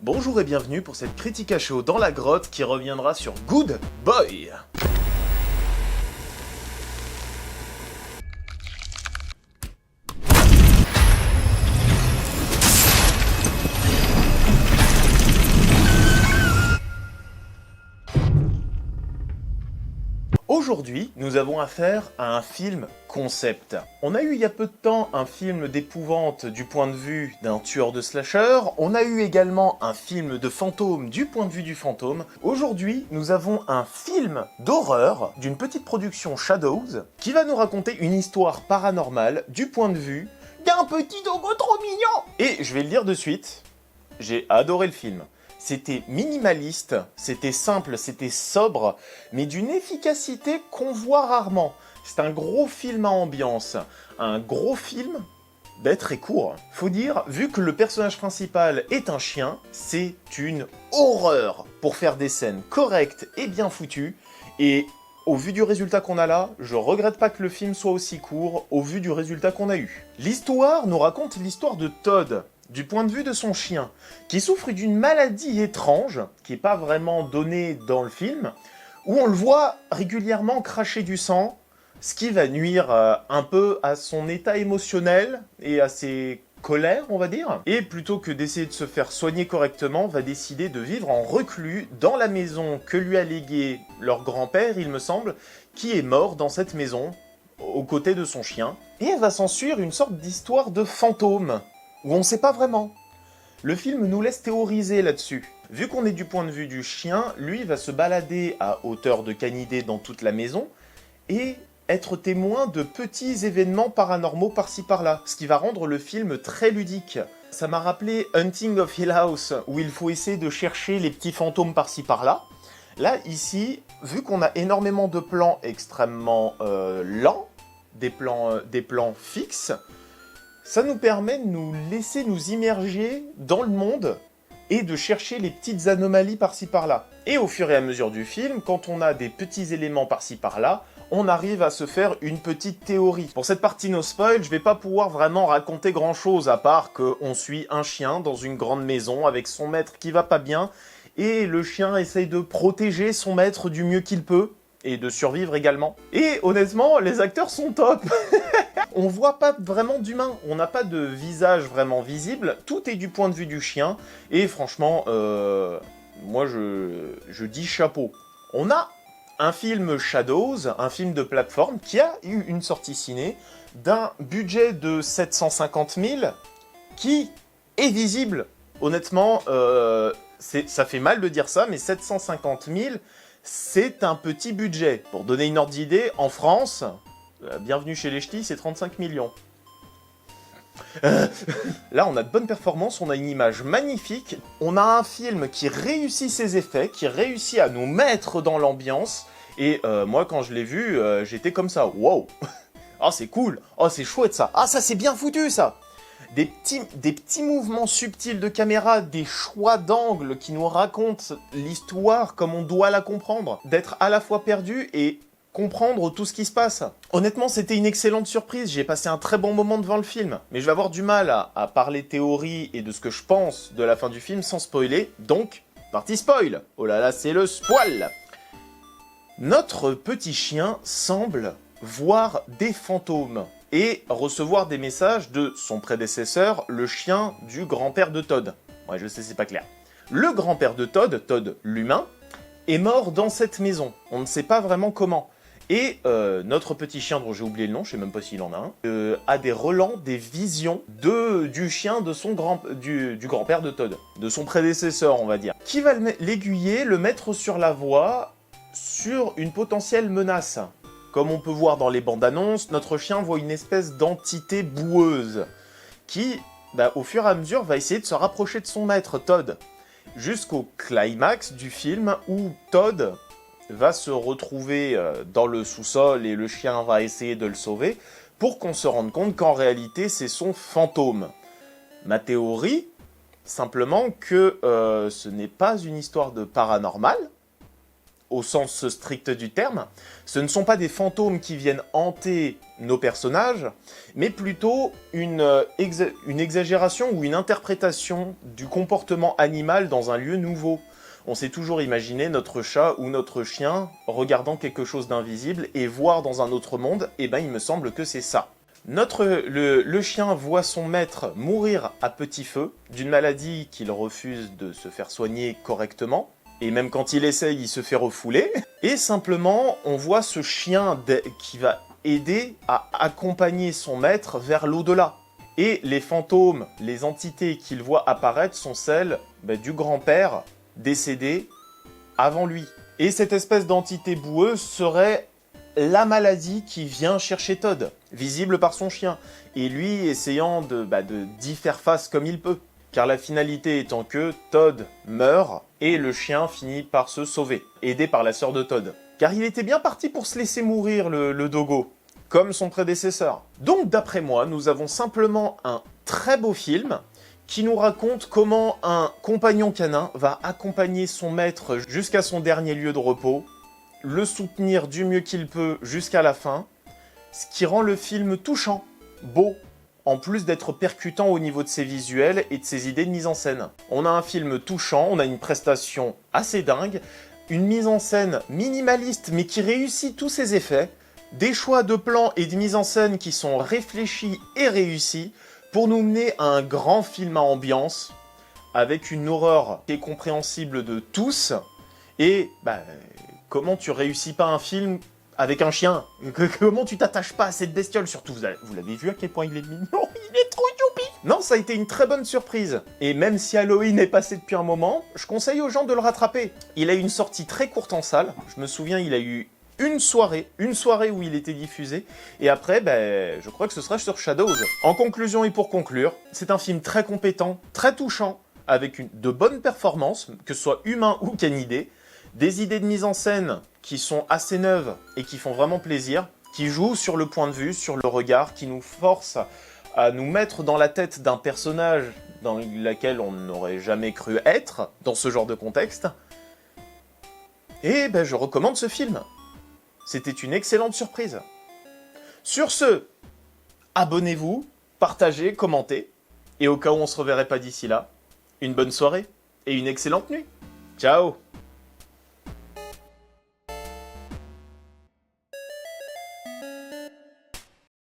Bonjour et bienvenue pour cette critique à chaud dans la grotte qui reviendra sur Good Boy. Aujourd'hui, nous avons affaire à un film concept. On a eu il y a peu de temps un film d'épouvante du point de vue d'un tueur de slasher, on a eu également un film de fantôme du point de vue du fantôme. Aujourd'hui, nous avons un film d'horreur d'une petite production Shadows qui va nous raconter une histoire paranormale du point de vue d'un petit dogo trop mignon. Et je vais le dire de suite, j'ai adoré le film. C'était minimaliste, c'était simple, c'était sobre, mais d'une efficacité qu'on voit rarement. C'est un gros film à ambiance, un gros film très court. Faut dire, vu que le personnage principal est un chien, c'est une horreur pour faire des scènes correctes et bien foutues. Et au vu du résultat qu'on a là, je regrette pas que le film soit aussi court au vu du résultat qu'on a eu. L'histoire nous raconte l'histoire de Todd, du point de vue de son chien, qui souffre d'une maladie étrange, qui n'est pas vraiment donnée dans le film, où on le voit régulièrement cracher du sang, ce qui va nuire un peu à son état émotionnel et à ses colères, on va dire. Et plutôt que d'essayer de se faire soigner correctement, va décider de vivre en reclus dans la maison que lui a léguée leur grand-père, il me semble, qui est mort dans cette maison, aux côtés de son chien. Et va s'ensuivre une sorte d'histoire de fantôme, où on ne sait pas vraiment. Le film nous laisse théoriser là-dessus. Vu qu'on est du point de vue du chien, lui va se balader à hauteur de canidé dans toute la maison et être témoin de petits événements paranormaux par-ci par-là, ce qui va rendre le film très ludique. Ça m'a rappelé Hunting of Hill House, où il faut essayer de chercher les petits fantômes par-ci par-là. Là, ici, vu qu'on a énormément de plans extrêmement lents, des plans fixes, ça nous permet de nous laisser nous immerger dans le monde et de chercher les petites anomalies par-ci par-là. Et au fur et à mesure du film, quand on a des petits éléments par-ci par-là, on arrive à se faire une petite théorie. Pour cette partie no spoil, je vais pas pouvoir vraiment raconter grand-chose, à part qu'on suit un chien dans une grande maison avec son maître qui va pas bien, et le chien essaye de protéger son maître du mieux qu'il peut, et de survivre également. Et honnêtement, les acteurs sont top. On voit pas vraiment d'humain, on n'a pas de visage vraiment visible, tout est du point de vue du chien, et franchement, moi je dis chapeau. On a un film Shadows, un film de plateforme, qui a eu une sortie ciné d'un budget de 750 000, qui est visible. Honnêtement, ça fait mal de dire ça, mais 750 000, c'est un petit budget. Pour donner une ordre d'idée, en France, bienvenue chez les ch'tis, c'est 35 millions. Là, on a de bonnes performances, on a une image magnifique, on a un film qui réussit ses effets, qui réussit à nous mettre dans l'ambiance, et moi, quand je l'ai vu, j'étais comme ça, wow. Oh, c'est cool, oh, c'est chouette ça, ah, ça c'est bien foutu ça. Des petits mouvements subtils de caméra, des choix d'angle qui nous racontent l'histoire comme on doit la comprendre, d'être à la fois perdu et comprendre tout ce qui se passe. Honnêtement, c'était une excellente surprise, j'ai passé un très bon moment devant le film, mais je vais avoir du mal à parler théorie et de ce que je pense de la fin du film sans spoiler, donc, partie spoil. Oh là là, c'est le spoil. Notre petit chien semble voir des fantômes et recevoir des messages de son prédécesseur, le chien du grand-père de Todd. Ouais, je sais, c'est pas clair. Le grand-père de Todd, Todd l'humain, est mort dans cette maison. On ne sait pas vraiment comment. Et notre petit chien, dont j'ai oublié le nom, je sais même pas s'il en a un, a des relents, des visions du chien de son du grand-père de Todd, de son prédécesseur, on va dire, qui va l'aiguiller, le mettre sur la voie sur une potentielle menace. Comme on peut voir dans les bandes annonces, notre chien voit une espèce d'entité boueuse qui, au fur et à mesure, va essayer de se rapprocher de son maître, Todd, jusqu'au climax du film où Todd va se retrouver dans le sous-sol et le chien va essayer de le sauver pour qu'on se rende compte qu'en réalité, c'est son fantôme. Ma théorie, simplement que ce n'est pas une histoire de paranormal, au sens strict du terme, ce ne sont pas des fantômes qui viennent hanter nos personnages, mais plutôt une exagération ou une interprétation du comportement animal dans un lieu nouveau. On s'est toujours imaginé notre chat ou notre chien regardant quelque chose d'invisible et voir dans un autre monde, et il me semble que c'est ça. Le chien voit son maître mourir à petit feu d'une maladie qu'il refuse de se faire soigner correctement, et même quand il essaye, il se fait refouler. Et simplement, on voit ce chien qui va aider à accompagner son maître vers l'au-delà. Et les fantômes, les entités qu'il voit apparaître sont celles du grand-père décédé avant lui. Et cette espèce d'entité boueuse serait la maladie qui vient chercher Todd, visible par son chien, et lui essayant d'y faire face comme il peut. Car la finalité étant que Todd meurt et le chien finit par se sauver, aidé par la sœur de Todd. Car il était bien parti pour se laisser mourir, le doggo, comme son prédécesseur. Donc d'après moi, nous avons simplement un très beau film qui nous raconte comment un compagnon canin va accompagner son maître jusqu'à son dernier lieu de repos, le soutenir du mieux qu'il peut jusqu'à la fin, ce qui rend le film touchant, beau, en plus d'être percutant au niveau de ses visuels et de ses idées de mise en scène. On a un film touchant, on a une prestation assez dingue, une mise en scène minimaliste mais qui réussit tous ses effets, des choix de plans et de mise en scène qui sont réfléchis et réussis pour nous mener à un grand film à ambiance avec une horreur qui est compréhensible de tous et comment tu réussis pas un film avec un chien? Comment tu t'attaches pas à cette bestiole? Surtout, vous l'avez vu à quel point il est mignon? Il est trop youpi! Non, ça a été une très bonne surprise. Et même si Halloween est passé depuis un moment, je conseille aux gens de le rattraper. Il a eu une sortie très courte en salle. Je me souviens, il a eu une soirée où il était diffusé. Et après, je crois que ce sera sur Shadows. En conclusion et pour conclure, c'est un film très compétent, très touchant, avec de bonnes performances, que ce soit humain ou canidé, des idées de mise en scène qui sont assez neuves et qui font vraiment plaisir, qui jouent sur le point de vue, sur le regard, qui nous forcent à nous mettre dans la tête d'un personnage dans lequel on n'aurait jamais cru être, dans ce genre de contexte. Et je recommande ce film. C'était une excellente surprise. Sur ce, abonnez-vous, partagez, commentez, et au cas où on se reverrait pas d'ici là, une bonne soirée et une excellente nuit. Ciao!